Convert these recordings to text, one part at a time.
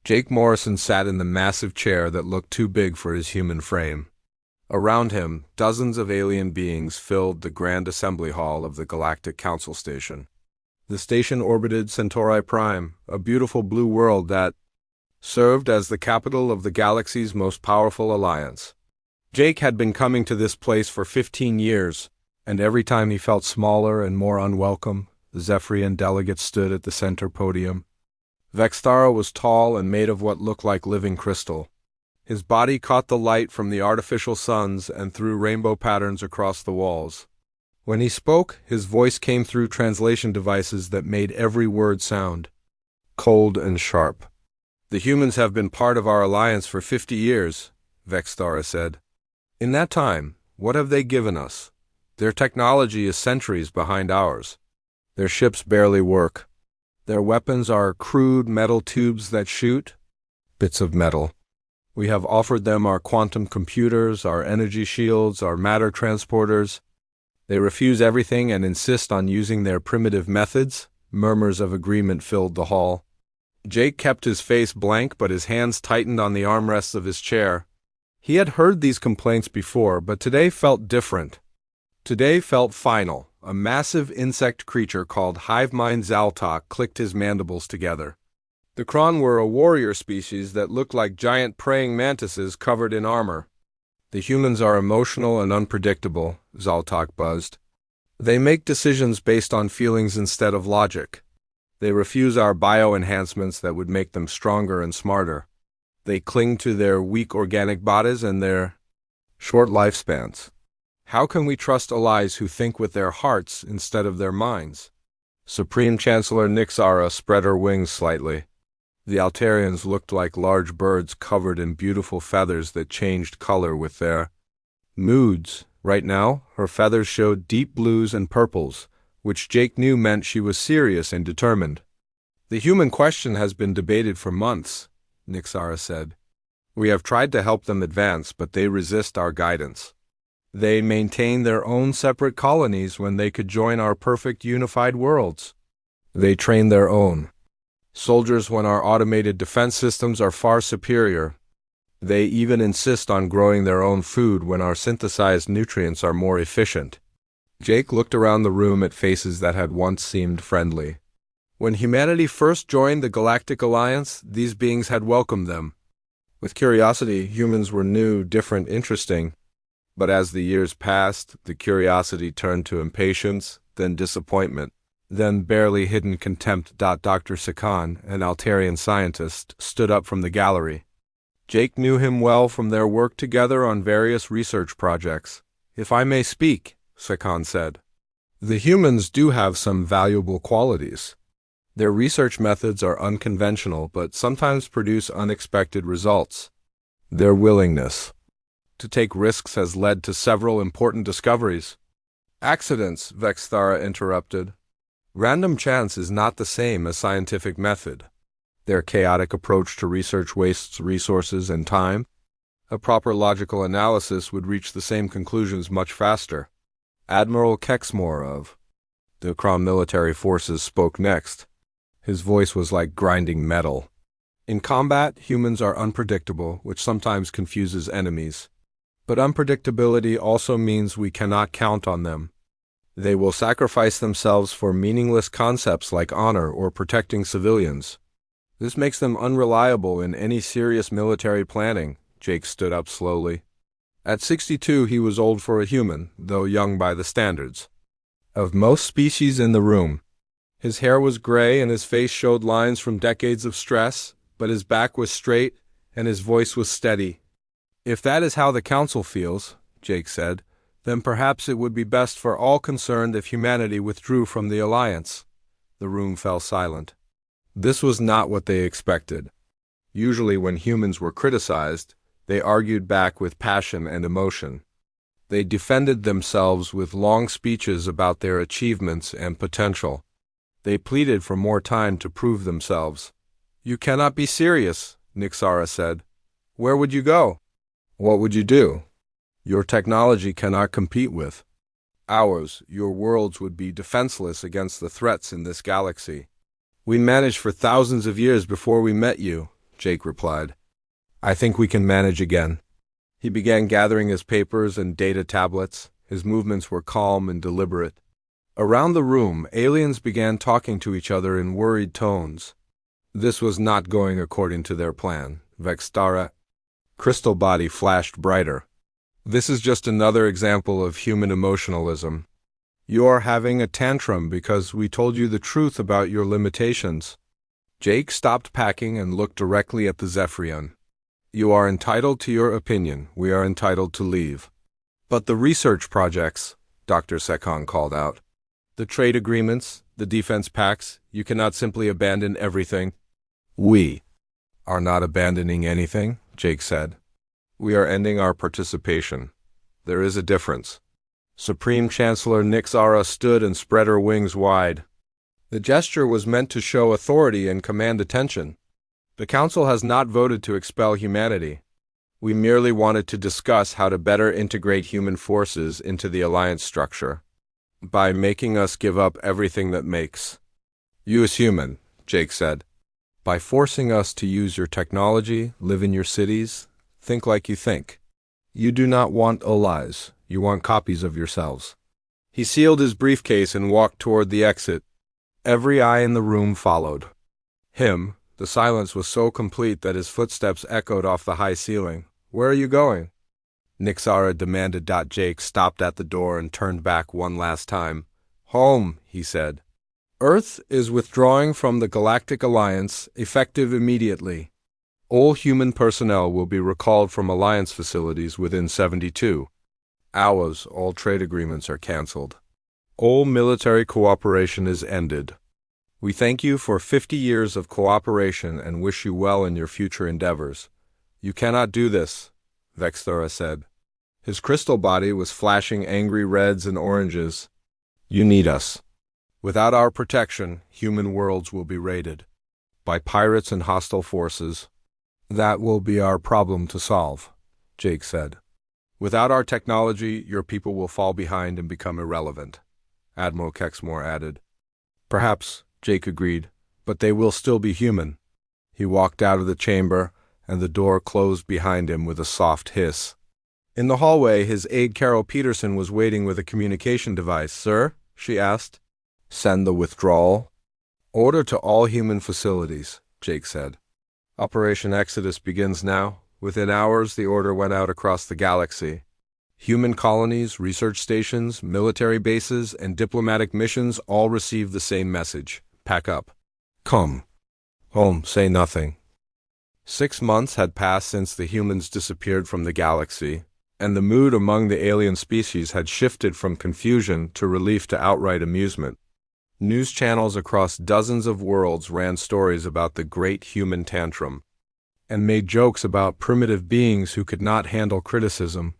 Jake Morrison sat in the massive chair that looked too big for his human frame. Around him, dozens of alien beings filled the grand assembly hall of the Galactic Council Station. The station orbited Centauri Prime, a beautiful blue world that served as the capital of the galaxy's most powerful alliance. Jake had been coming to this place for 15 years, and every time he felt smaller and more unwelcome, the Zephyrian delegate stood at the center podium. Vextara was tall and made of what looked like living crystal. His body caught the light from the artificial suns and threw rainbow patterns across the walls. When he spoke, his voice came through translation devices that made every word sound cold and sharp. "The humans have been part of our alliance for 50 years, Vextara said. In that time, what have they given us? Their technology is centuries behind ours. Their ships barely work. Their weapons are crude metal tubes that shoot bits of metal. We have offered them our quantum computers, our energy shields, our matter transporters. They refuse everything and insist on using their primitive methods." Murmurs of agreement filled the hall. Jake kept his face blank, but his hands tightened on the armrests of his chair. He had heard these complaints before, but today felt different. Today felt final. A massive insect creature called Hivemind Zaltok clicked his mandibles together. The Kron were a warrior species that looked like giant praying mantises covered in armor. "The humans are emotional and unpredictable," Zaltok buzzed. "They make decisions based on feelings instead of logic. They refuse our bio-enhancements that would make them stronger and smarter. They cling to their weak organic bodies and their short lifespans. How can we trust allies who think with their hearts instead of their minds?" Supreme Chancellor Nixara spread her wings slightly. The Altarians looked like large birds covered in beautiful feathers that changed color with their moods. Right now, her feathers showed deep blues and purples, which Jake knew meant she was serious and determined. "The human question has been debated for months," Nixara said. "We have tried to help them advance, but they resist our guidance. They maintain their own separate colonies when they could join our perfect unified worlds. They train their own soldiers when our automated defense systems are far superior. They even insist on growing their own food when our synthesized nutrients are more efficient." Jake looked around the room at faces that had once seemed friendly. When humanity first joined the Galactic Alliance, these beings had welcomed them. With curiosity, humans were new, different, interesting. But as the years passed, the curiosity turned to impatience, then disappointment, then barely hidden contempt. Dr. Sakan, an Altarian scientist, stood up from the gallery. Jake knew him well from their work together on various research projects. "If I may speak," Sakan said, "the humans do have some valuable qualities. Their research methods are unconventional but sometimes produce unexpected results. Their willingness to take risks has led to several important discoveries." "Accidents," Vextara interrupted. "Random chance is not the same as scientific method. Their chaotic approach to research wastes resources and time. A proper logical analysis would reach the same conclusions much faster." Admiral Kexmore of the Kron military forces spoke next. His voice was like grinding metal. "In combat, humans are unpredictable, which sometimes confuses enemies. But unpredictability also means we cannot count on them. They will sacrifice themselves for meaningless concepts like honor or protecting civilians. This makes them unreliable in any serious military planning." Jake stood up slowly. At 62, he was old for a human, though young by the standards of most species in the room. His hair was gray and his face showed lines from decades of stress, but his back was straight and his voice was steady. "If that is how the Council feels," Jake said, "then perhaps it would be best for all concerned if humanity withdrew from the Alliance." The room fell silent. This was not what they expected. Usually when humans were criticized, they argued back with passion and emotion. They defended themselves with long speeches about their achievements and potential. They pleaded for more time to prove themselves. "You cannot be serious," Nixara said. "Where would you go? What would you do? Your technology cannot compete with ours. Your worlds would be defenseless against the threats in this galaxy. We managed for thousands of years before we met you," Jake replied. I think we can manage again. He began gathering his papers and data tablets. His movements were calm and deliberate. Around the room, aliens began talking to each other in worried tones. This was not going according to their plan. Vextara crystal body flashed brighter. This is just another example of human emotionalism. You are having a tantrum because we told you the truth about your limitations. Jake stopped packing and looked directly at the Zephyrian. You are entitled to your opinion. We are entitled to leave. But the research projects, Dr. Sekon called out. The trade agreements, the defense pacts, you cannot simply abandon everything. We are not abandoning anything, Jake said. We are ending our participation. There is a difference. Supreme Chancellor Nixara stood and spread her wings wide. The gesture was meant to show authority and command attention. The Council has not voted to expel humanity. We merely wanted to discuss how to better integrate human forces into the alliance structure. By making us give up everything that makes you as human, Jake said. By forcing us to use your technology, live in your cities, think like you think. You do not want allies. You want copies of yourselves. He sealed his briefcase and walked toward the exit. Every eye in the room followed him. The silence was so complete that his footsteps echoed off the high ceiling. Where are you going? Nixara demanded. Jake stopped at the door and turned back one last time. Home, he said. Earth is withdrawing from the Galactic Alliance, effective immediately. All human personnel will be recalled from Alliance facilities within 72 hours. All trade agreements are cancelled. All military cooperation is ended. We thank you for 50 years of cooperation and wish you well in your future endeavors. You cannot do this, Vexthora said. His crystal body was flashing angry reds and oranges. You need us. Without our protection, human worlds will be raided by pirates and hostile forces. That will be our problem to solve, Jake said. Without our technology, your people will fall behind and become irrelevant, Admiral Kexmore added. Perhaps, Jake agreed, but they will still be human. He walked out of the chamber, and the door closed behind him with a soft hiss. In the hallway, his aide Carol Peterson was waiting with a communication device. Sir, she asked. Send the withdrawal. Order to all human facilities, Jake said. Operation Exodus begins now. Within hours, the order went out across the galaxy. Human colonies, research stations, military bases, and diplomatic missions all received the same message. Pack up. Come. Home, say nothing. 6 months had passed since the humans disappeared from the galaxy, and the mood among the alien species had shifted from confusion to relief to outright amusement. News channels across dozens of worlds ran stories about the great human tantrum, and made jokes about primitive beings who could not handle criticism.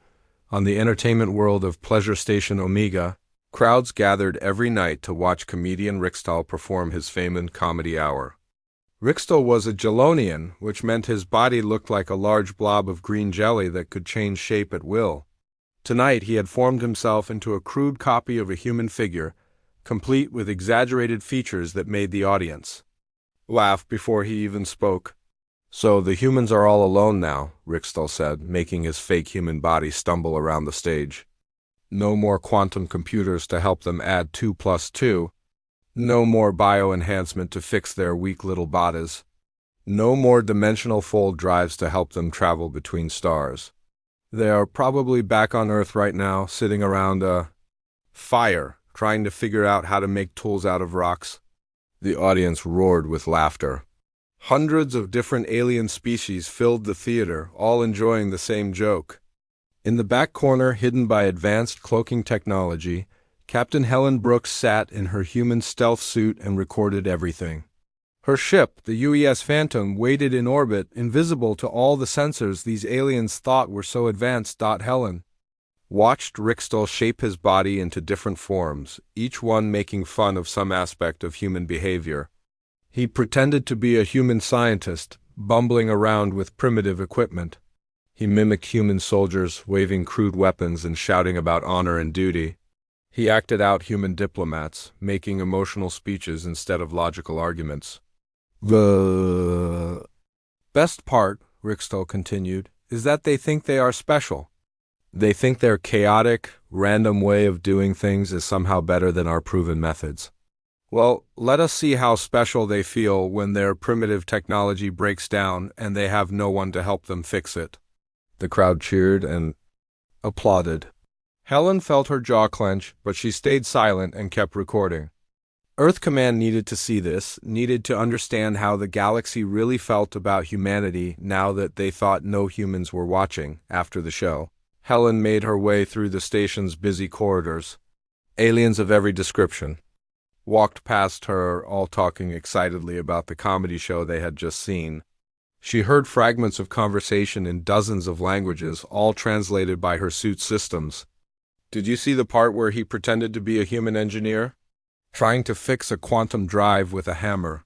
On the entertainment world of Pleasure Station Omega, crowds gathered every night to watch comedian Rixtal perform his famous comedy hour. Rixtal was a Gelonian, which meant his body looked like a large blob of green jelly that could change shape at will. Tonight he had formed himself into a crude copy of a human figure, complete with exaggerated features that made the audience laugh before he even spoke. So the humans are all alone now, Rixtal said, making his fake human body stumble around the stage. No more quantum computers to help them add 2 plus 2. No more bio-enhancement to fix their weak little bodies. No more dimensional fold drives to help them travel between stars. They are probably back on Earth right now, sitting around a fire, trying to figure out how to make tools out of rocks. The audience roared with laughter. Hundreds of different alien species filled the theater, all enjoying the same joke. In the back corner, hidden by advanced cloaking technology, Captain Helen Brooks sat in her human stealth suit and recorded everything. Her ship, the UES Phantom, waited in orbit, invisible to all the sensors these aliens thought were so advanced. Helen watched Rixtal shape his body into different forms, each one making fun of some aspect of human behavior. He pretended to be a human scientist, bumbling around with primitive equipment. He mimicked human soldiers, waving crude weapons and shouting about honor and duty. He acted out human diplomats, making emotional speeches instead of logical arguments. Best part, Rixtel continued, is that they think they are special. They think their chaotic, random way of doing things is somehow better than our proven methods. Well, let us see how special they feel when their primitive technology breaks down and they have no one to help them fix it. The crowd cheered and applauded. Helen felt her jaw clench, but she stayed silent and kept recording. Earth Command needed to see this, needed to understand how the galaxy really felt about humanity now that they thought no humans were watching after the show. Helen made her way through the station's busy corridors. Aliens of every description walked past her, all talking excitedly about the comedy show they had just seen. She heard fragments of conversation in dozens of languages, all translated by her suit's systems. Did you see the part where he pretended to be a human engineer, trying to fix a quantum drive with a hammer?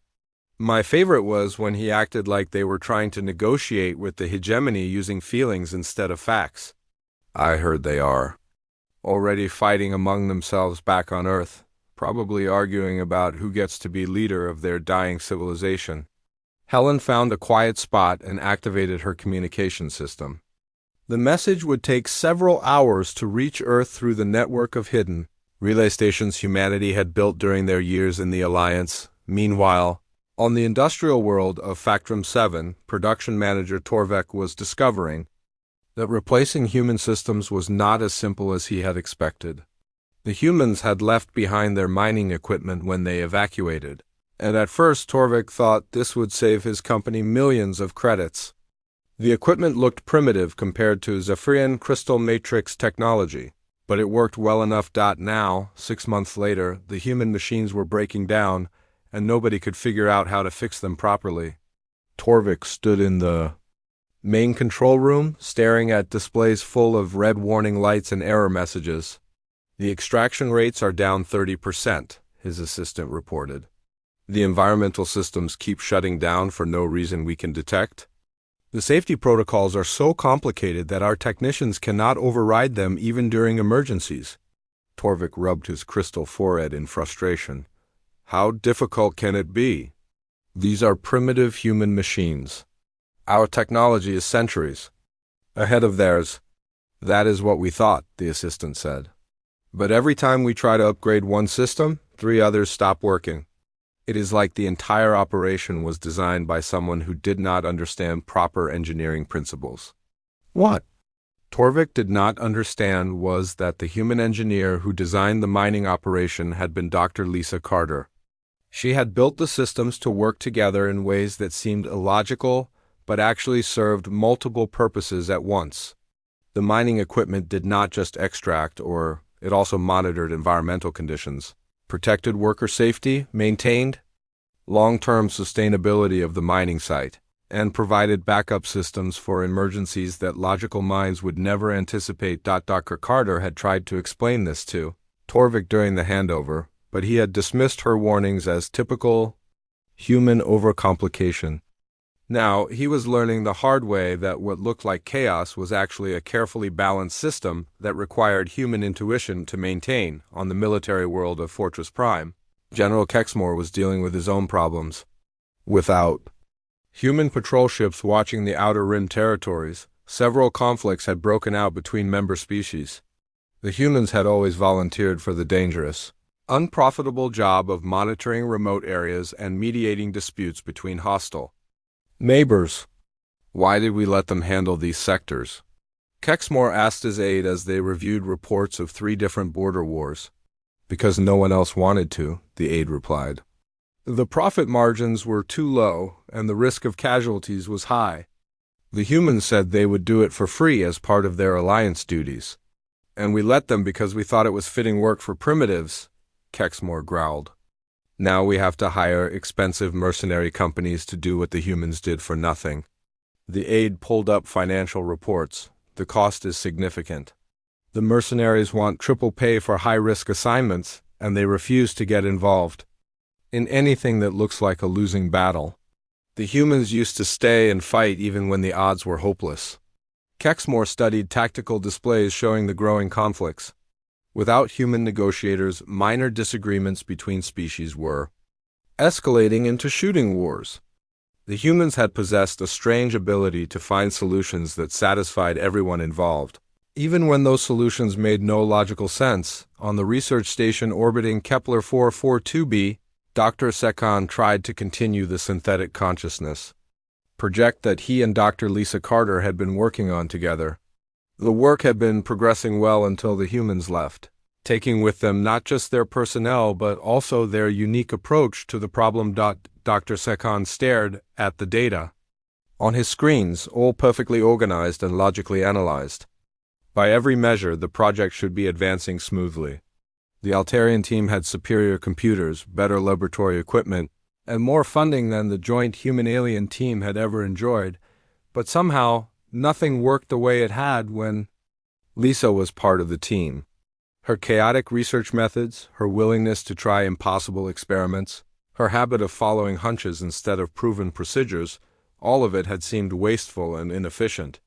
My favorite was when he acted like they were trying to negotiate with the hegemony using feelings instead of facts. I heard they are already fighting among themselves back on Earth, probably arguing about who gets to be leader of their dying civilization. Helen found a quiet spot and activated her communication system. The message would take several hours to reach Earth through the network of hidden relay stations humanity had built during their years in the Alliance. Meanwhile, on the industrial world of Factrum 7, production manager Torvik was discovering that replacing human systems was not as simple as he had expected. The humans had left behind their mining equipment when they evacuated, and at first Torvik thought this would save his company millions of credits. The equipment looked primitive compared to Zephyrian crystal matrix technology, but it worked well enough. Now, 6 months later, the human machines were breaking down, and nobody could figure out how to fix them properly. Torvik stood in the main control room, staring at displays full of red warning lights and error messages. The extraction rates are down 30%, his assistant reported. The environmental systems keep shutting down for no reason we can detect. The safety protocols are so complicated that our technicians cannot override them even during emergencies. Torvik rubbed his crystal forehead in frustration. How difficult can it be? These are primitive human machines. Our technology is centuries ahead of theirs. That is what we thought, the assistant said. But every time we try to upgrade one system, 3 others stop working. It is like the entire operation was designed by someone who did not understand proper engineering principles. What Torvik did not understand was that the human engineer who designed the mining operation had been Dr. Lisa Carter. She had built the systems to work together in ways that seemed illogical, but actually served multiple purposes at once. The mining equipment did not just extract, it also monitored environmental conditions, protected worker safety, maintained long-term sustainability of the mining site, and provided backup systems for emergencies that logical minds would never anticipate. Dr. Carter had tried to explain this to Torvik during the handover, but he had dismissed her warnings as typical human overcomplication. Now, he was learning the hard way that what looked like chaos was actually a carefully balanced system that required human intuition to maintain. On the military world of Fortress Prime, General Kexmore was dealing with his own problems. Without human patrol ships watching the Outer Rim territories, several conflicts had broken out between member species. The humans had always volunteered for the dangerous, unprofitable job of monitoring remote areas and mediating disputes between hostile neighbors. Why did we let them handle these sectors? Kexmore asked his aide as they reviewed reports of 3 different border wars. Because no one else wanted to, the aide replied. The profit margins were too low, and the risk of casualties was high. The humans said they would do it for free as part of their alliance duties. And we let them because we thought it was fitting work for primitives, Kexmore growled. Now we have to hire expensive mercenary companies to do what the humans did for nothing. The aide pulled up financial reports. The cost is significant. The mercenaries want triple pay for high-risk assignments, and they refuse to get involved in anything that looks like a losing battle. The humans used to stay and fight even when the odds were hopeless. Kexmore studied tactical displays showing the growing conflicts. Without human negotiators, minor disagreements between species were escalating into shooting wars. The humans had possessed a strange ability to find solutions that satisfied everyone involved. Even when those solutions made no logical sense, on the research station orbiting Kepler 442b, Dr. Sekhan tried to continue the synthetic consciousness project that he and Dr. Lisa Carter had been working on together. The work had been progressing well until the humans left, taking with them not just their personnel but also their unique approach to the problem. Dr. Sekhan stared at the data on his screens, all perfectly organized and logically analyzed. By every measure, the project should be advancing smoothly. The Altarian team had superior computers, better laboratory equipment, and more funding than the joint human-alien team had ever enjoyed, but somehow nothing worked the way it had when Lisa was part of the team. Her chaotic research methods, her willingness to try impossible experiments, her habit of following hunches instead of proven procedures, all of it had seemed wasteful and inefficient.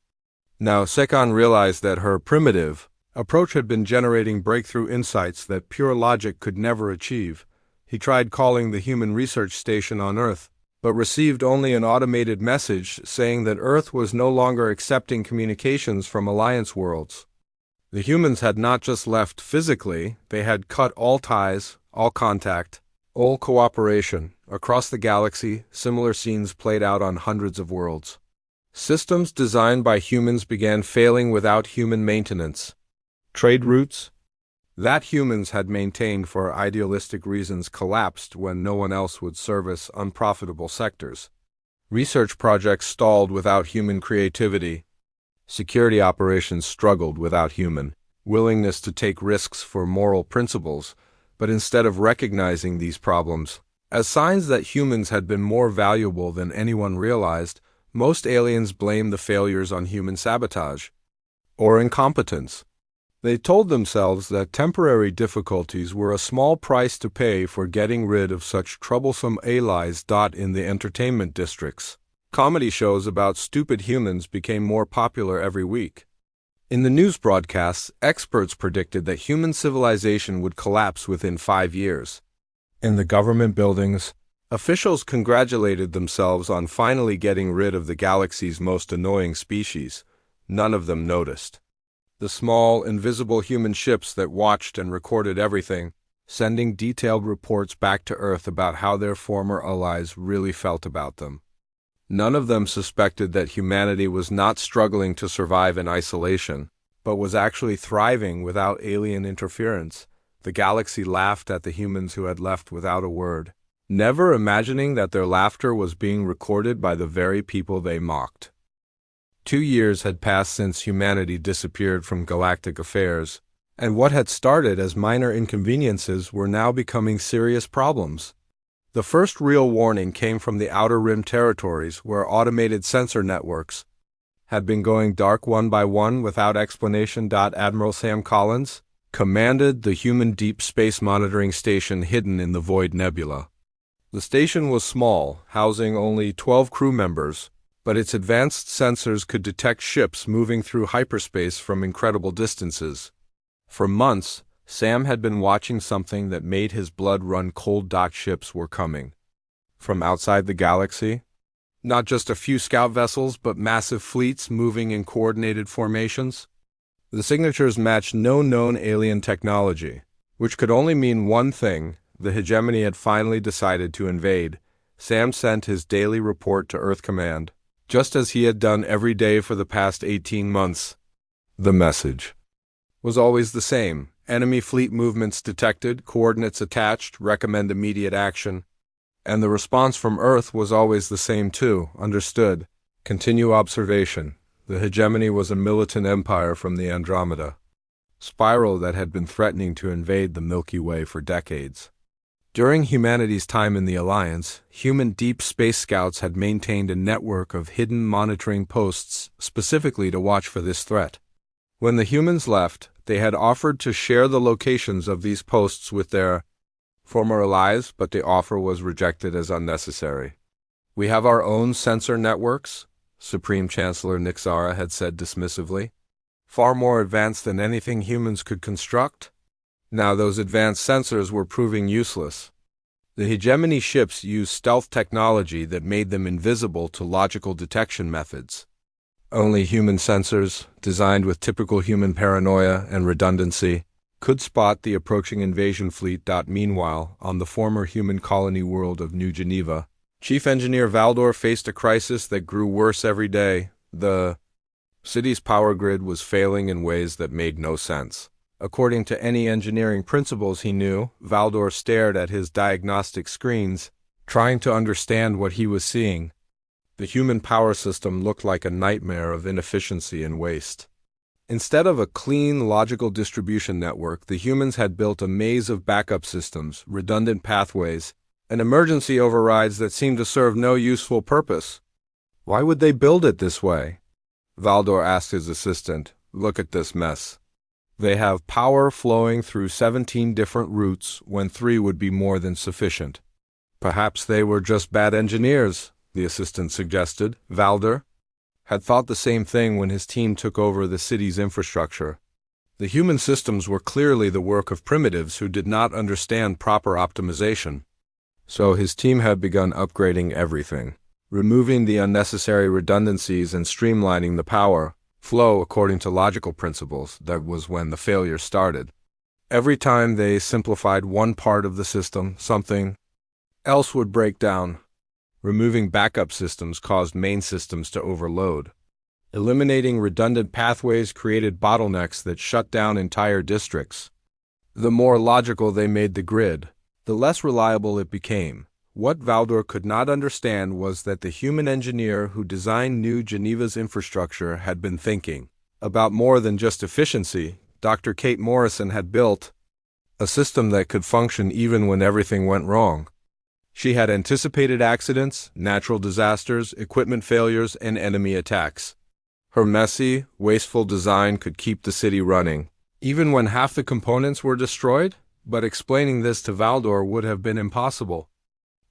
Now Sekhan realized that her primitive approach had been generating breakthrough insights that pure logic could never achieve. He tried calling the human research station on Earth, but received only an automated message saying that Earth was no longer accepting communications from Alliance worlds. The humans had not just left physically, they had cut all ties, all contact, all cooperation. Across the galaxy, similar scenes played out on hundreds of worlds. Systems designed by humans began failing without human maintenance. Trade routes that humans had maintained for idealistic reasons collapsed when no one else would service unprofitable sectors. Research projects stalled without human creativity. Security operations struggled without human willingness to take risks for moral principles, but instead of recognizing these problems as signs that humans had been more valuable than anyone realized, most aliens blamed the failures on human sabotage or incompetence. They told themselves that temporary difficulties were a small price to pay for getting rid of such troublesome allies. In the entertainment districts, comedy shows about stupid humans became more popular every week. In the news broadcasts, experts predicted that human civilization would collapse within 5 years. In the government buildings, officials congratulated themselves on finally getting rid of the galaxy's most annoying species. None of them noticed. The small, invisible human ships that watched and recorded everything, sending detailed reports back to Earth about how their former allies really felt about them. None of them suspected that humanity was not struggling to survive in isolation, but was actually thriving without alien interference. The galaxy laughed at the humans who had left without a word, never imagining that their laughter was being recorded by the very people they mocked. 2 years had passed since humanity disappeared from galactic affairs, and what had started as minor inconveniences were now becoming serious problems. The first real warning came from the Outer Rim territories, where automated sensor networks had been going dark one by one without explanation. Admiral Sam Collins commanded the human deep space monitoring station hidden in the Void Nebula. The station was small, housing only 12 crew members, but its advanced sensors could detect ships moving through hyperspace from incredible distances. For months, Sam had been watching something that made his blood run cold. Ships were coming from outside the galaxy. Not just a few scout vessels, but massive fleets moving in coordinated formations. The signatures matched no known alien technology, which could only mean one thing: the hegemony had finally decided to invade. Sam sent his daily report to Earth Command, just as he had done every day for the past 18 months. The message was always the same: enemy fleet movements detected, coordinates attached, recommend immediate action. And the response from Earth was always the same too: understood, continue observation. The hegemony was a militant empire from the Andromeda spiral that had been threatening to invade the Milky Way for decades. During humanity's time in the Alliance, human deep space scouts had maintained a network of hidden monitoring posts specifically to watch for this threat. When the humans left, they had offered to share the locations of these posts with their former allies, but the offer was rejected as unnecessary. "We have our own sensor networks," Supreme Chancellor Nixara had said dismissively. "Far more advanced than anything humans could construct." Now those advanced sensors were proving useless. The hegemony ships used stealth technology that made them invisible to logical detection methods. Only human sensors, designed with typical human paranoia and redundancy, could spot the approaching invasion fleet. Meanwhile, on the former human colony world of New Geneva, Chief Engineer Valdor faced a crisis that grew worse every day. The city's power grid was failing in ways that made no sense. According to any engineering principles he knew, Valdor stared at his diagnostic screens, trying to understand what he was seeing. The human power system looked like a nightmare of inefficiency and waste. Instead of a clean, logical distribution network, the humans had built a maze of backup systems, redundant pathways, and emergency overrides that seemed to serve no useful purpose. Why would they build it this way? Valdor asked his assistant. Look at this mess. They have power flowing through 17 different routes when 3 would be more than sufficient. Perhaps they were just bad engineers, the assistant suggested. Valdor had thought the same thing when his team took over the city's infrastructure. The human systems were clearly the work of primitives who did not understand proper optimization. So his team had begun upgrading everything, removing the unnecessary redundancies and streamlining the power flow according to logical principles. That was when the failure started. Every time they simplified one part of the system, something else would break down. Removing backup systems caused main systems to overload. Eliminating redundant pathways created bottlenecks that shut down entire districts. The more logical they made the grid, the less reliable it became. What Valdor could not understand was that the human engineer who designed New Geneva's infrastructure had been thinking about more than just efficiency. Dr. Kate Morrison had built a system that could function even when everything went wrong. She had anticipated accidents, natural disasters, equipment failures, and enemy attacks. Her messy, wasteful design could keep the city running, even when half the components were destroyed, but explaining this to Valdor would have been impossible.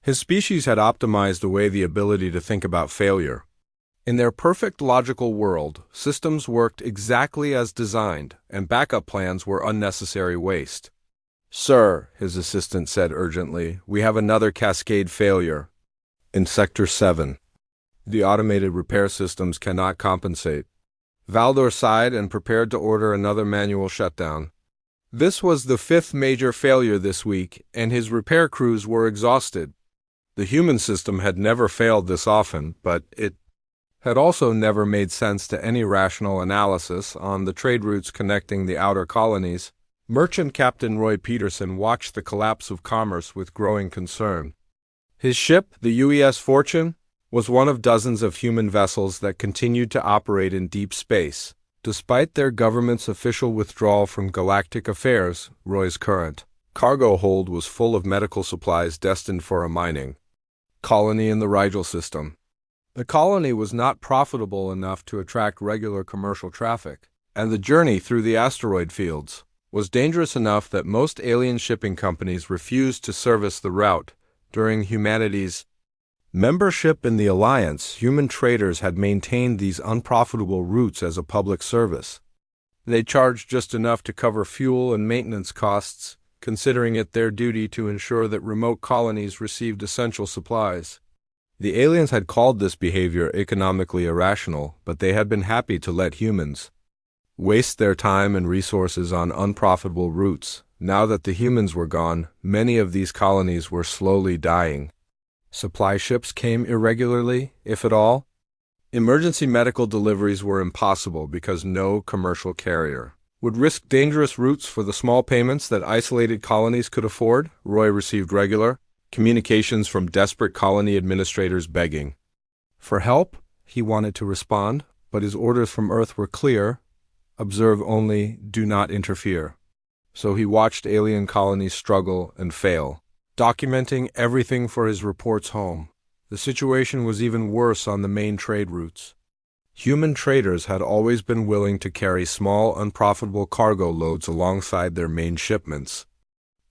His species had optimized away the ability to think about failure. In their perfect logical world, systems worked exactly as designed, and backup plans were unnecessary waste. Sir, his assistant said urgently, we have another cascade failure. In Sector 7. The automated repair systems cannot compensate. Valdor sighed and prepared to order another manual shutdown. This was the 5th major failure this week, and his repair crews were exhausted. The human system had never failed this often, but it had also never made sense to any rational analysis on the trade routes connecting the outer colonies. Merchant Captain Roy Peterson watched the collapse of commerce with growing concern. His ship, the UES Fortune, was one of dozens of human vessels that continued to operate in deep space, despite their government's official withdrawal from galactic affairs. Roy's current cargo hold was full of medical supplies destined for a mining colony in the Rigel system. The colony was not profitable enough to attract regular commercial traffic, and the journey through the asteroid fields was dangerous enough that most alien shipping companies refused to service the route. During humanity's membership in the Alliance, human traders had maintained these unprofitable routes as a public service. They charged just enough to cover fuel and maintenance costs, considering it their duty to ensure that remote colonies received essential supplies. The aliens had called this behavior economically irrational, but they had been happy to let humans waste their time and resources on unprofitable routes. Now that the humans were gone, many of these colonies were slowly dying. Supply ships came irregularly, if at all. Emergency medical deliveries were impossible because no commercial carrier would risk dangerous routes for the small payments that isolated colonies could afford. Roy received regular communications from desperate colony administrators begging for help. He wanted to respond, but his orders from Earth were clear: observe only, do not interfere. So he watched alien colonies struggle and fail, documenting everything for his reports home. The situation was even worse on the main trade routes. Human traders had always been willing to carry small, unprofitable cargo loads alongside their main shipments.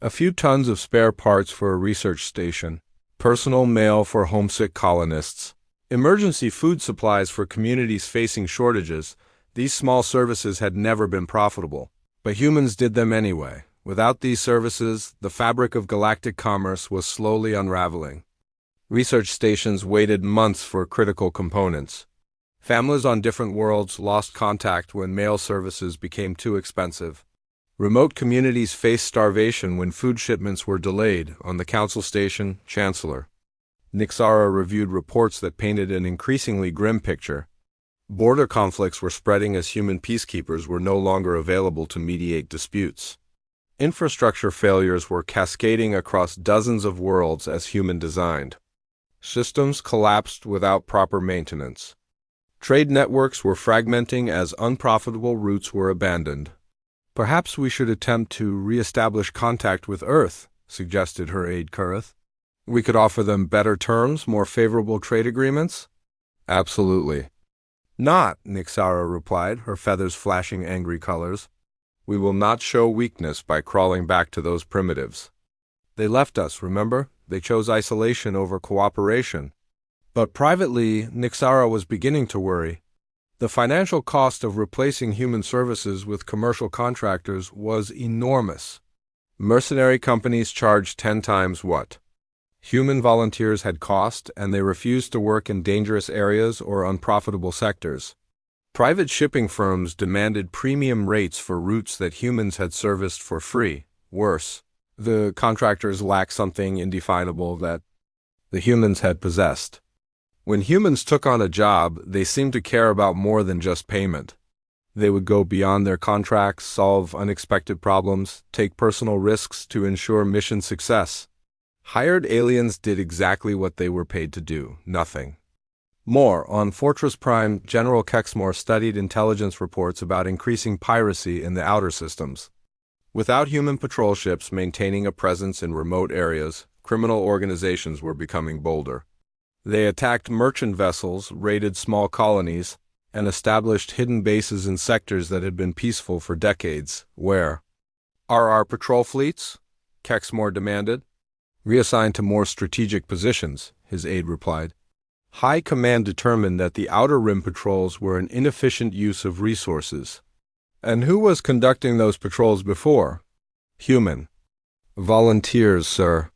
A few tons of spare parts for a research station, personal mail for homesick colonists, emergency food supplies for communities facing shortages. These small services had never been profitable, but humans did them anyway. Without these services, the fabric of galactic commerce was slowly unraveling. Research stations waited months for critical components. Families on different worlds lost contact when mail services became too expensive. Remote communities faced starvation when food shipments were delayed. On the Council Station, Chancellor Nixara reviewed reports that painted an increasingly grim picture. Border conflicts were spreading as human peacekeepers were no longer available to mediate disputes. Infrastructure failures were cascading across dozens of worlds as human-designed. Systems collapsed without proper maintenance. Trade networks were fragmenting as unprofitable routes were abandoned. "Perhaps we should attempt to re-establish contact with Earth," suggested her aide Kurith. "We could offer them better terms, more favorable trade agreements?" "Absolutely." "Not," Nixara replied, her feathers flashing angry colors. "We will not show weakness by crawling back to those primitives. They left us, remember? They chose isolation over cooperation." But privately, Nixara was beginning to worry. The financial cost of replacing human services with commercial contractors was enormous. Mercenary companies charged 10 times what human volunteers had cost, and they refused to work in dangerous areas or unprofitable sectors. Private shipping firms demanded premium rates for routes that humans had serviced for free. Worse, the contractors lacked something indefinable that the humans had possessed. When humans took on a job, they seemed to care about more than just payment. They would go beyond their contracts, solve unexpected problems, take personal risks to ensure mission success. Hired aliens did exactly what they were paid to do, nothing more. On Fortress Prime, General Kexmore studied intelligence reports about increasing piracy in the outer systems. Without human patrol ships maintaining a presence in remote areas, criminal organizations were becoming bolder. They attacked merchant vessels, raided small colonies, and established hidden bases in sectors that had been peaceful for decades. "Where are our patrol fleets?" Kexmore demanded. "Reassigned to more strategic positions," his aide replied. High Command determined that the Outer Rim patrols were an inefficient use of resources. And who was conducting those patrols before? Human volunteers, sir.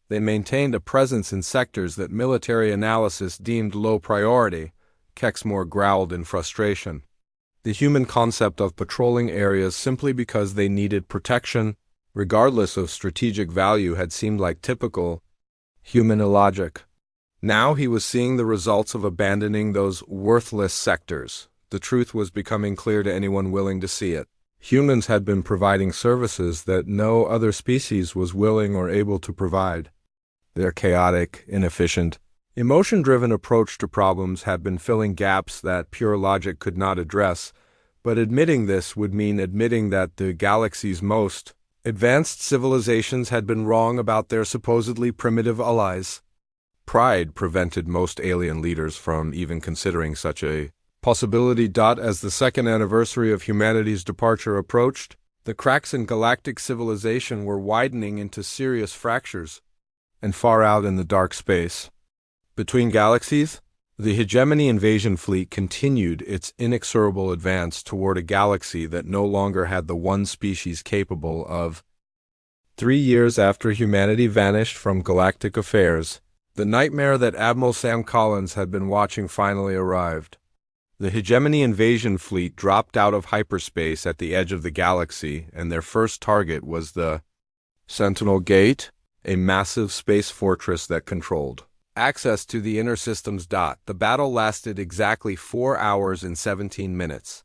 They maintained a presence in sectors that military analysis deemed low priority, Kexmore growled in frustration. The human concept of patrolling areas simply because they needed protection, regardless of strategic value, had seemed like typical human illogic. Now he was seeing the results of abandoning those worthless sectors. The truth was becoming clear to anyone willing to see it. Humans had been providing services that no other species was willing or able to provide. Their chaotic, inefficient, emotion-driven approach to problems had been filling gaps that pure logic could not address, but admitting this would mean admitting that the galaxy's most advanced civilizations had been wrong about their supposedly primitive allies. Pride prevented most alien leaders from even considering such a possibility. As the second anniversary of humanity's departure approached, the cracks in galactic civilization were widening into serious fractures. And far out in the dark space, between galaxies, the hegemony invasion fleet continued its inexorable advance toward a galaxy that no longer had the one species capable of. 3 years after humanity vanished from galactic affairs, the nightmare that Admiral Sam Collins had been watching finally arrived. The hegemony invasion fleet dropped out of hyperspace at the edge of the galaxy, and their first target was the Sentinel Gate, a massive space fortress that controlled access to the inner systems. The battle lasted exactly 4 hours and 17 minutes.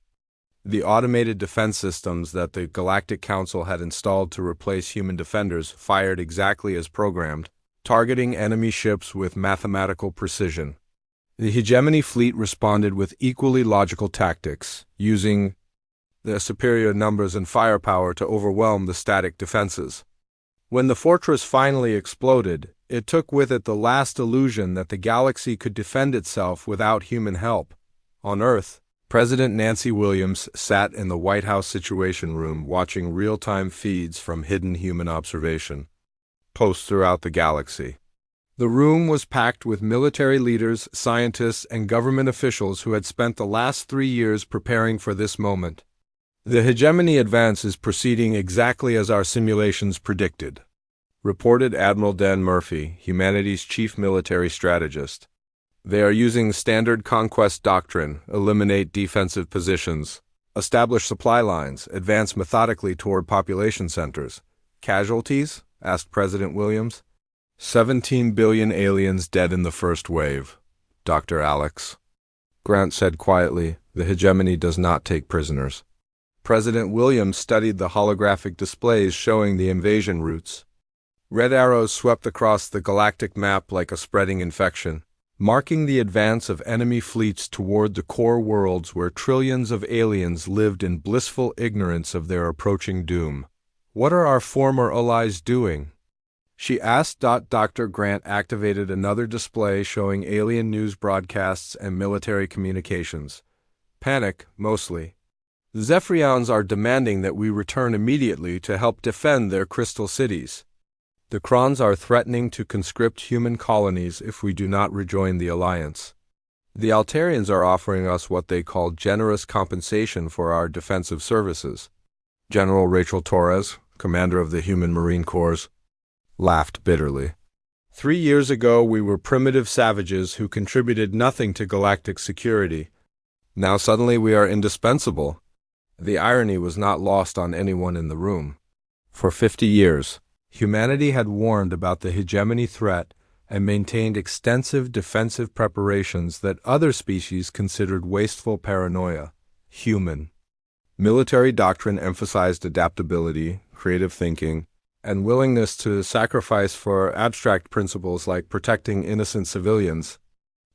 The automated defense systems that the Galactic Council had installed to replace human defenders fired exactly as programmed, targeting enemy ships with mathematical precision. The hegemony fleet responded with equally logical tactics, using their superior numbers and firepower to overwhelm the static defenses. When the fortress finally exploded, it took with it the last illusion that the galaxy could defend itself without human help. On Earth, President Nancy Williams sat in the White House Situation Room watching real-time feeds from hidden human observation posts throughout the galaxy. The room was packed with military leaders, scientists, and government officials who had spent the last 3 years preparing for this moment. The hegemony advance is proceeding exactly as our simulations predicted, reported Admiral Dan Murphy, humanity's chief military strategist. They are using standard conquest doctrine, eliminate defensive positions, establish supply lines, advance methodically toward population centers. Casualties? Asked President Williams. 17 billion aliens dead in the first wave, Dr. Alex. Grant said quietly, the hegemony does not take prisoners. President Williams studied the holographic displays showing the invasion routes. Red arrows swept across the galactic map like a spreading infection, marking the advance of enemy fleets toward the core worlds where trillions of aliens lived in blissful ignorance of their approaching doom. What are our former allies doing? She asked. Dr. Grant activated another display showing alien news broadcasts and military communications. Panic, mostly. The Zephyrians are demanding that we return immediately to help defend their crystal cities. The Krons are threatening to conscript human colonies if we do not rejoin the alliance. The Altarians are offering us what they call generous compensation for our defensive services. General Rachel Torres, commander of the Human Marine Corps, laughed bitterly. 3 years ago we were primitive savages who contributed nothing to galactic security. Now suddenly we are indispensable. The irony was not lost on anyone in the room. For 50 years, humanity had warned about the hegemony threat and maintained extensive defensive preparations that other species considered wasteful paranoia. Human. Military doctrine emphasized adaptability, creative thinking, and willingness to sacrifice for abstract principles like protecting innocent civilians.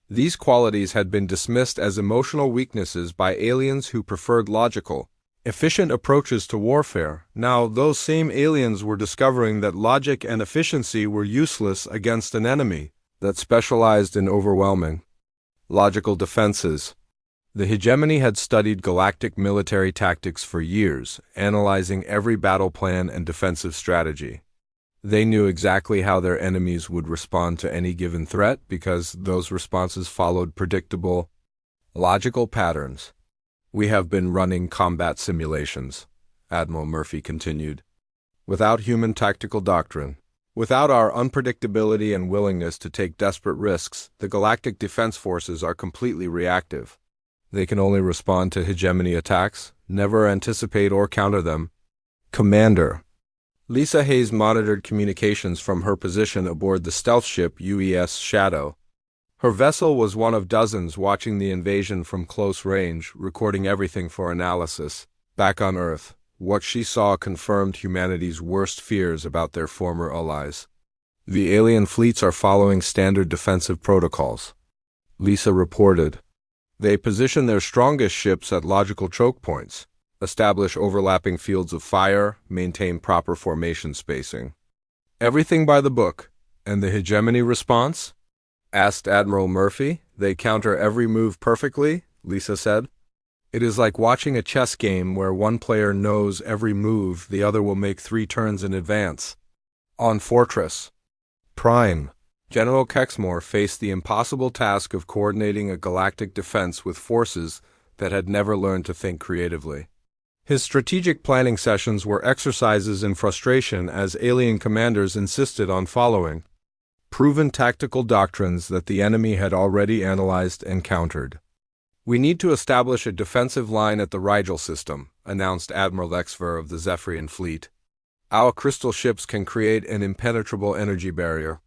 These qualities had been dismissed as emotional weaknesses by aliens who preferred logical, efficient approaches to warfare. Now, those same aliens were discovering that logic and efficiency were useless against an enemy that specialized in overwhelming logical defenses. The hegemony had studied galactic military tactics for years, analyzing every battle plan and defensive strategy. They knew exactly how their enemies would respond to any given threat because those responses followed predictable, logical patterns. We have been running combat simulations, Admiral Murphy continued. Without human tactical doctrine, without our unpredictability and willingness to take desperate risks, the galactic defense forces are completely reactive. They can only respond to hegemony attacks, never anticipate or counter them. Commander. Lisa Hayes monitored communications from her position aboard the stealth ship UES Shadow. Her vessel was one of dozens watching the invasion from close range, recording everything for analysis. Back on Earth, what she saw confirmed humanity's worst fears about their former allies. The alien fleets are following standard defensive protocols, Lisa reported. They position their strongest ships at logical choke points, establish overlapping fields of fire, maintain proper formation spacing. Everything by the book. And the hegemony response? Asked Admiral Murphy. They counter every move perfectly, Lisa said. It is like watching a chess game where one player knows every move the other will make 3 turns in advance. On Fortress Prime, General Kexmore faced the impossible task of coordinating a galactic defense with forces that had never learned to think creatively. His strategic planning sessions were exercises in frustration as alien commanders insisted on following proven tactical doctrines that the enemy had already analyzed and countered. We need to establish a defensive line at the Rigel system, announced Admiral Exver of the Zephyrian fleet. Our crystal ships can create an impenetrable energy barrier.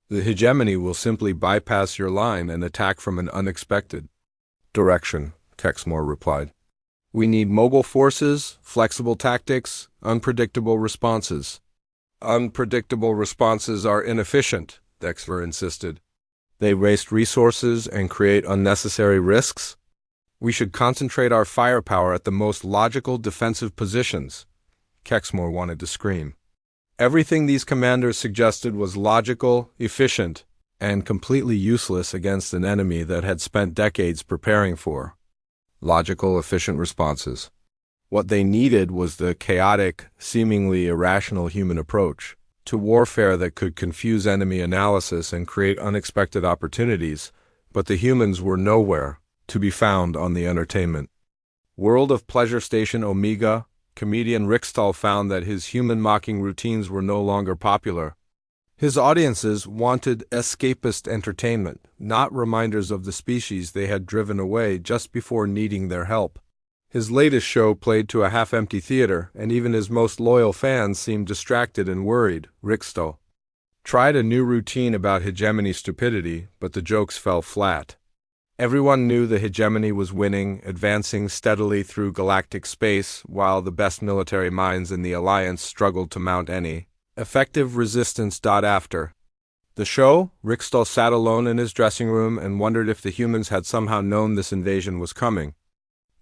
The hegemony will simply bypass your line and attack from an unexpected direction, Kexmore replied. We need mobile forces, flexible tactics, unpredictable responses. Unpredictable responses are inefficient, Exver insisted. They waste resources and create unnecessary risks. We should concentrate our firepower at the most logical defensive positions, Kexmore wanted to scream. Everything these commanders suggested was logical, efficient, and completely useless against an enemy that had spent decades preparing for logical, efficient responses. What they needed was the chaotic, seemingly irrational human approach to warfare that could confuse enemy analysis and create unexpected opportunities, but the humans were nowhere to be found on the entertainment. World of Pleasure Station Omega, comedian Rickstall found that his human-mocking routines were no longer popular. His audiences wanted escapist entertainment, not reminders of the species they had driven away just before needing their help. His latest show played to a half-empty theater, and even his most loyal fans seemed distracted and worried, Rickstall tried a new routine about hegemony stupidity, but the jokes fell flat. Everyone knew the hegemony was winning, advancing steadily through galactic space, while the best military minds in the Alliance struggled to mount any effective resistance. After the show, Rickstall sat alone in his dressing room and wondered if the humans had somehow known this invasion was coming.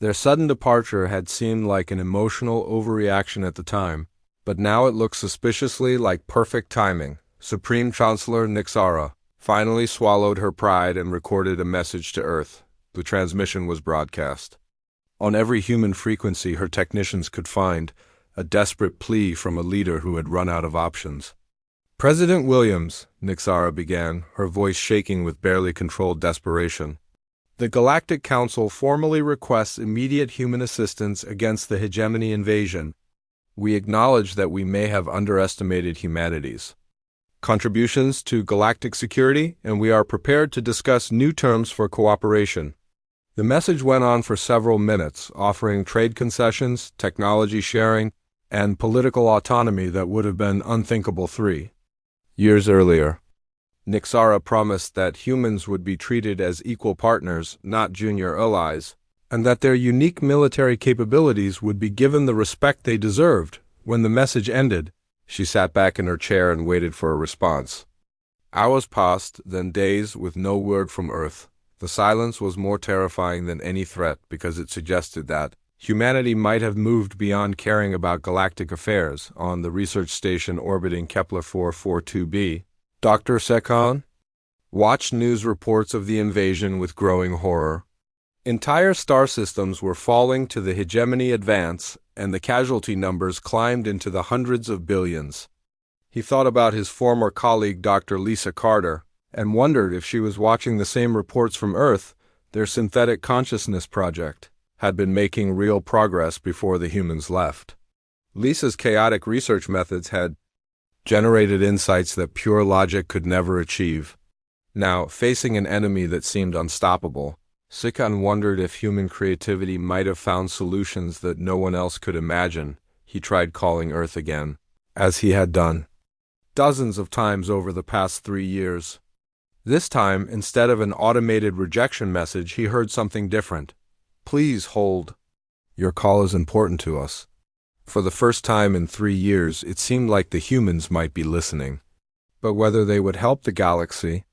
Their sudden departure had seemed like an emotional overreaction at the time, but now it looked suspiciously like perfect timing. Supreme Chancellor Nixara finally swallowed her pride and recorded a message to Earth. The transmission was broadcast on every human frequency her technicians could find, a desperate plea from a leader who had run out of options. President Williams, Nixara began, her voice shaking with barely controlled desperation. The Galactic Council formally requests immediate human assistance against the hegemony invasion. We acknowledge that we may have underestimated humanity's contributions to galactic security, and we are prepared to discuss new terms for cooperation. The message went on for several minutes, offering trade concessions, technology sharing, and political autonomy that would have been unthinkable 3 years earlier. Nixara promised that humans would be treated as equal partners, not junior allies, and that their unique military capabilities would be given the respect they deserved. When the message ended, she sat back in her chair and waited for a response. Hours passed, then days, with no word from Earth. The silence was more terrifying than any threat because it suggested that humanity might have moved beyond caring about galactic affairs. On the research station orbiting Kepler 442b, Dr. Sekhan watched news reports of the invasion with growing horror. Entire star systems were falling to the hegemony advance, and the casualty numbers climbed into the hundreds of billions. He thought about his former colleague Dr. Lisa Carter, and wondered if she was watching the same reports from Earth. Their synthetic consciousness project had been making real progress before the humans left. Lisa's chaotic research methods had generated insights that pure logic could never achieve. Now, facing an enemy that seemed unstoppable, Sikhan wondered if human creativity might have found solutions that no one else could imagine. He tried calling Earth again, as he had done dozens of times over the past 3 years. This time, instead of an automated rejection message, he heard something different. "Please hold. Your call is important to us." For the first time in 3 years, it seemed like the humans might be listening. But whether they would help the galaxy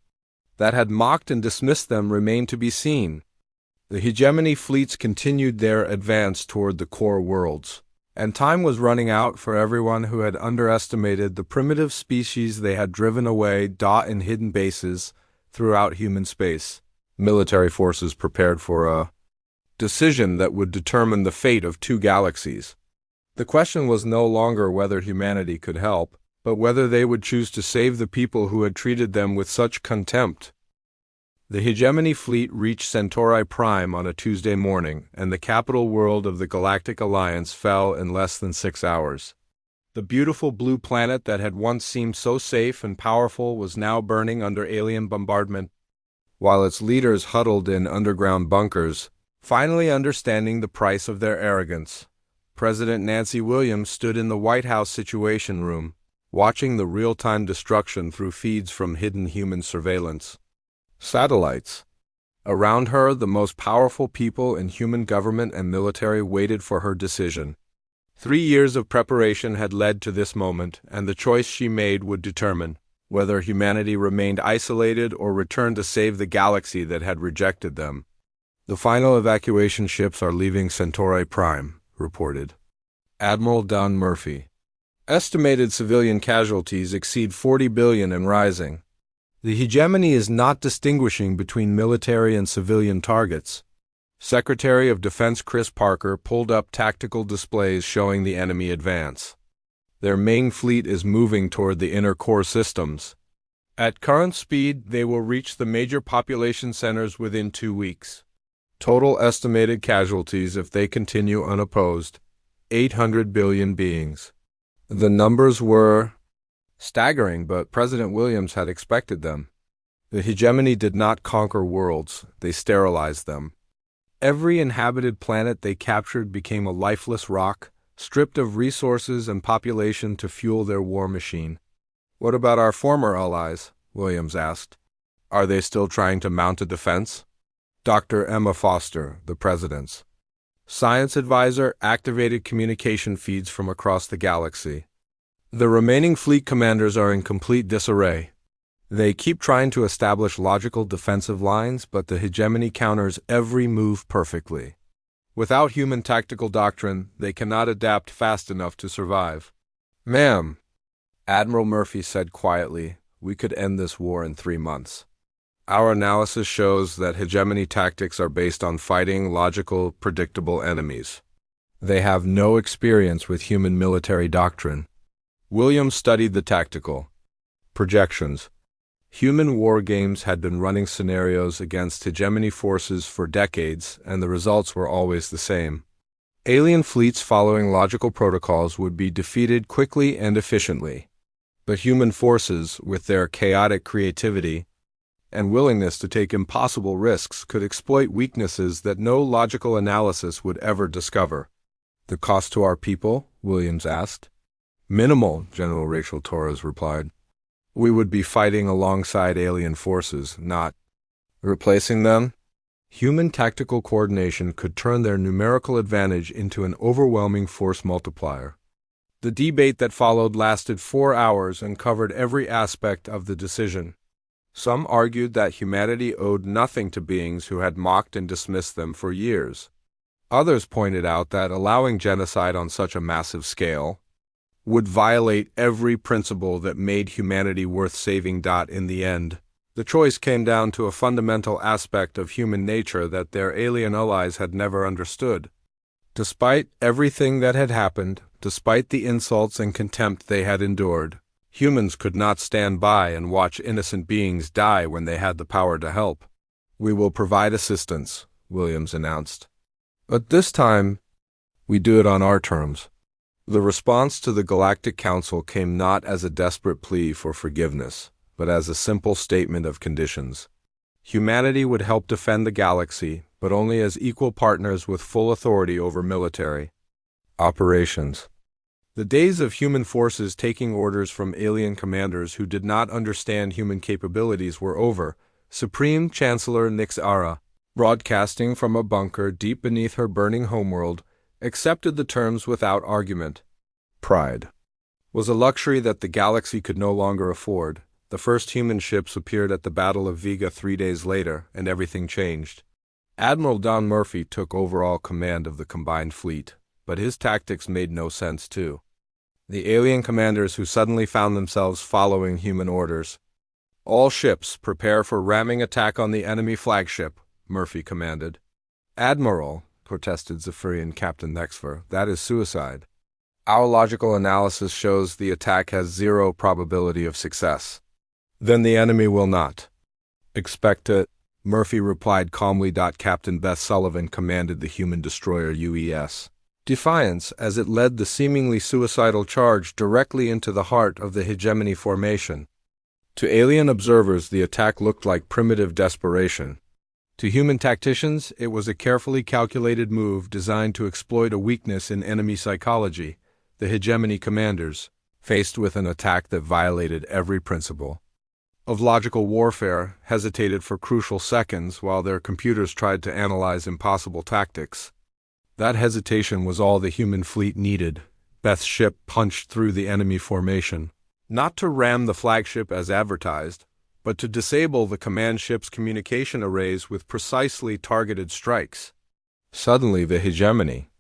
that had mocked and dismissed them remained to be seen. The hegemony fleets continued their advance toward the core worlds, and time was running out for everyone who had underestimated the primitive species they had driven away in hidden bases throughout human space. Military forces prepared for a decision that would determine the fate of 2 galaxies. The question was no longer whether humanity could help, but whether they would choose to save the people who had treated them with such contempt. The hegemony fleet reached Centauri Prime on a Tuesday morning, and the capital world of the Galactic Alliance fell in less than 6 hours. The beautiful blue planet that had once seemed so safe and powerful was now burning under alien bombardment, while its leaders huddled in underground bunkers, finally understanding the price of their arrogance. President Nancy Williams stood in the White House Situation Room, watching the real-time destruction through feeds from hidden human surveillance satellites. Around her, the most powerful people in human government and military waited for her decision. 3 years of preparation had led to this moment, and the choice she made would determine whether humanity remained isolated or returned to save the galaxy that had rejected them. "The final evacuation ships are leaving Centauri Prime," reported Admiral Don Murphy. "Estimated civilian casualties exceed 40 billion and rising. The hegemony is not distinguishing between military and civilian targets." Secretary of Defense Chris Parker pulled up tactical displays showing the enemy advance. Their main fleet is moving toward the inner core systems. At current speed, they will reach the major population centers within 2 weeks. Total estimated casualties if they continue unopposed, 800 billion beings. The numbers were staggering, but President Williams had expected them. The hegemony did not conquer worlds, they sterilized them. Every inhabited planet they captured became a lifeless rock, stripped of resources and population to fuel their war machine. What about our former allies? Williams asked. Are they still trying to mount a defense? Dr. Emma Foster, the president's science advisor, activated communication feeds from across the galaxy. The remaining fleet commanders are in complete disarray. They keep trying to establish logical defensive lines, but the hegemony counters every move perfectly. Without human tactical doctrine, they cannot adapt fast enough to survive. Ma'am, Admiral Murphy said quietly, we could end this war in 3 months. Our analysis shows that hegemony tactics are based on fighting logical, predictable enemies. They have no experience with human military doctrine. Williams studied the tactical projections. Human war games had been running scenarios against hegemony forces for decades, and the results were always the same. Alien fleets following logical protocols would be defeated quickly and efficiently. But human forces, with their chaotic creativity and willingness to take impossible risks, could exploit weaknesses that no logical analysis would ever discover. The cost to our people? Williams asked. Minimal, General Rachel Torres replied. We would be fighting alongside alien forces, not replacing them. Human tactical coordination could turn their numerical advantage into an overwhelming force multiplier. The debate that followed lasted 4 hours and covered every aspect of the decision. Some argued that humanity owed nothing to beings who had mocked and dismissed them for years. Others pointed out that allowing genocide on such a massive scale would violate every principle that made humanity worth saving. In the end, the choice came down to a fundamental aspect of human nature that their alien allies had never understood. Despite everything that had happened, despite the insults and contempt they had endured, humans could not stand by and watch innocent beings die when they had the power to help. We will provide assistance, Williams announced. But this time, we do it on our terms. The response to the Galactic Council came not as a desperate plea for forgiveness, but as a simple statement of conditions. Humanity would help defend the galaxy, but only as equal partners with full authority over military operations. The days of human forces taking orders from alien commanders who did not understand human capabilities were over. Supreme Chancellor Nixara, broadcasting from a bunker deep beneath her burning homeworld, accepted the terms without argument. Pride was a luxury that the galaxy could no longer afford. The first human ships appeared at the Battle of Vega 3 days later, and everything changed. Admiral Don Murphy took overall command of the combined fleet, but his tactics made no sense too. The alien commanders who suddenly found themselves following human orders. All ships prepare for ramming attack on the enemy flagship, Murphy commanded. Admiral, protested Zephyrian Captain Nexfer, that is suicide. Our logical analysis shows the attack has 0 probability of success. Then the enemy will not expect it, Murphy replied calmly. Captain Beth Sullivan commanded the human destroyer UES Defiance as it led the seemingly suicidal charge directly into the heart of the hegemony formation. To alien observers, the attack looked like primitive desperation. To human tacticians, it was a carefully calculated move designed to exploit a weakness in enemy psychology. The hegemony commanders, faced with an attack that violated every principle of logical warfare, hesitated for crucial seconds while their computers tried to analyze impossible tactics. That hesitation was all the human fleet needed. Beth's ship punched through the enemy formation, not to ram the flagship as advertised, but to disable the command ship's communication arrays with precisely targeted strikes. Suddenly, the hegemony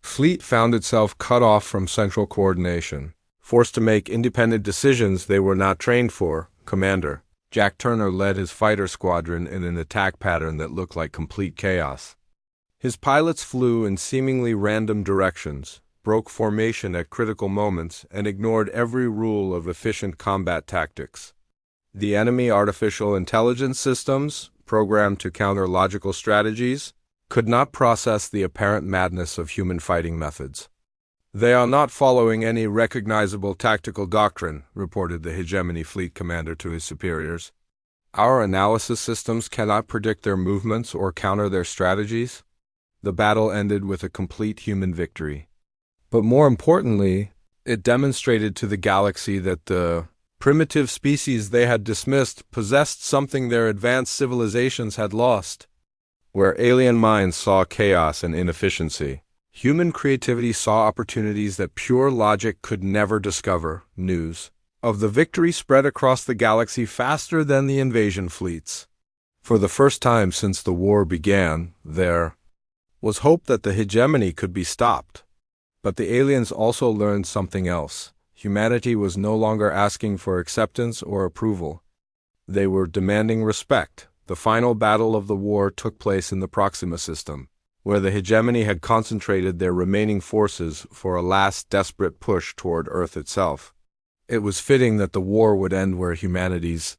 fleet found itself cut off from central coordination, forced to make independent decisions they were not trained for. Commander Jack Turner led his fighter squadron in an attack pattern that looked like complete chaos. His pilots flew in seemingly random directions, broke formation at critical moments, and ignored every rule of efficient combat tactics. The enemy artificial intelligence systems, programmed to counter logical strategies, could not process the apparent madness of human fighting methods. "They are not following any recognizable tactical doctrine," reported the Hegemony Fleet Commander to his superiors. "Our analysis systems cannot predict their movements or counter their strategies." The battle ended with a complete human victory. But more importantly, it demonstrated to the galaxy that the primitive species they had dismissed possessed something their advanced civilizations had lost. Where alien minds saw chaos and inefficiency, human creativity saw opportunities that pure logic could never discover. News of the victory spread across the galaxy faster than the invasion fleets. For the first time since the war began, there was hope that the hegemony could be stopped. But the aliens also learned something else. Humanity was no longer asking for acceptance or approval. They were demanding respect. The final battle of the war took place in the Proxima system, where the hegemony had concentrated their remaining forces for a last desperate push toward Earth itself. It was fitting that the war would end where humanity's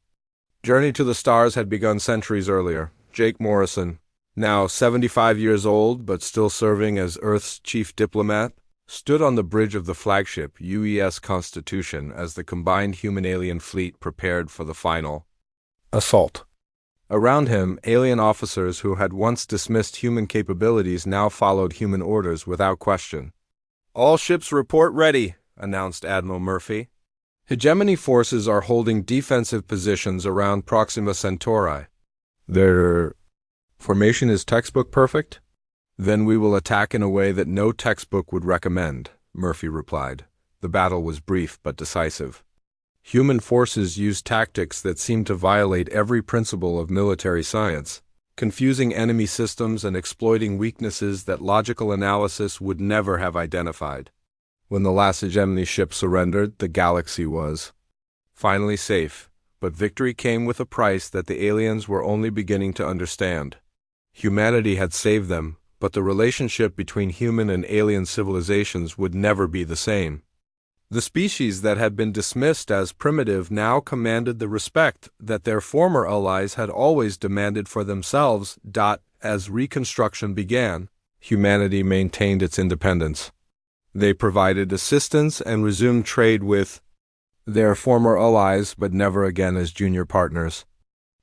journey to the stars had begun centuries earlier. Jake Morrison, now 75 years old but still serving as Earth's chief diplomat, stood on the bridge of the flagship UES Constitution as the combined human-alien fleet prepared for the final assault. Around him, alien officers who had once dismissed human capabilities now followed human orders without question. "All ships report ready," announced Admiral Murphy. "Hegemony forces are holding defensive positions around Proxima Centauri. Their formation is textbook perfect? Then we will attack in a way that no textbook would recommend," Murphy replied. The battle was brief but decisive. Human forces used tactics that seemed to violate every principle of military science, confusing enemy systems and exploiting weaknesses that logical analysis would never have identified. When the last hegemony ship surrendered, the galaxy was finally safe, but victory came with a price that the aliens were only beginning to understand. Humanity had saved them, but the relationship between human and alien civilizations would never be the same. The species that had been dismissed as primitive now commanded the respect that their former allies had always demanded for themselves. As Reconstruction began, humanity maintained its independence. They provided assistance and resumed trade with their former allies, but never again as junior partners.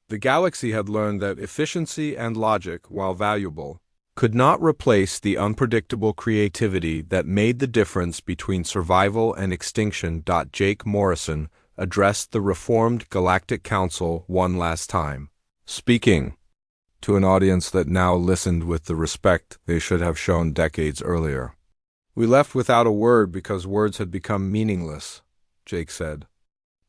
The galaxy had learned that efficiency and logic, while valuable, could not replace the unpredictable creativity that made the difference between survival and extinction. Jake Morrison addressed the reformed Galactic Council one last time, speaking to an audience that now listened with the respect they should have shown decades earlier. "We left without a word because words had become meaningless," Jake said.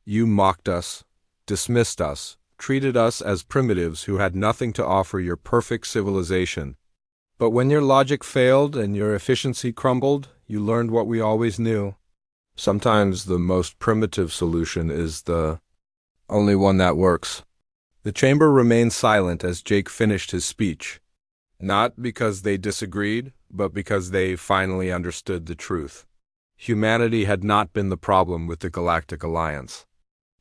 "You mocked us, dismissed us, treated us as primitives who had nothing to offer your perfect civilization. But when your logic failed and your efficiency crumbled, you learned what we always knew. Sometimes the most primitive solution is the only one that works." The chamber remained silent as Jake finished his speech, not because they disagreed, but because they finally understood the truth. Humanity had not been the problem with the Galactic Alliance.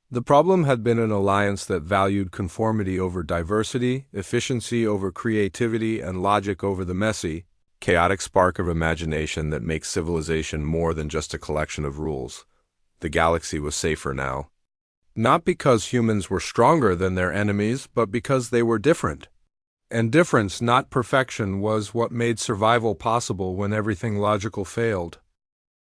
The problem had been an alliance that valued conformity over diversity, efficiency over creativity, and logic over the messy, chaotic spark of imagination that makes civilization more than just a collection of rules. The galaxy was safer now. Not because humans were stronger than their enemies, but because they were different. And difference, not perfection, was what made survival possible when everything logical failed.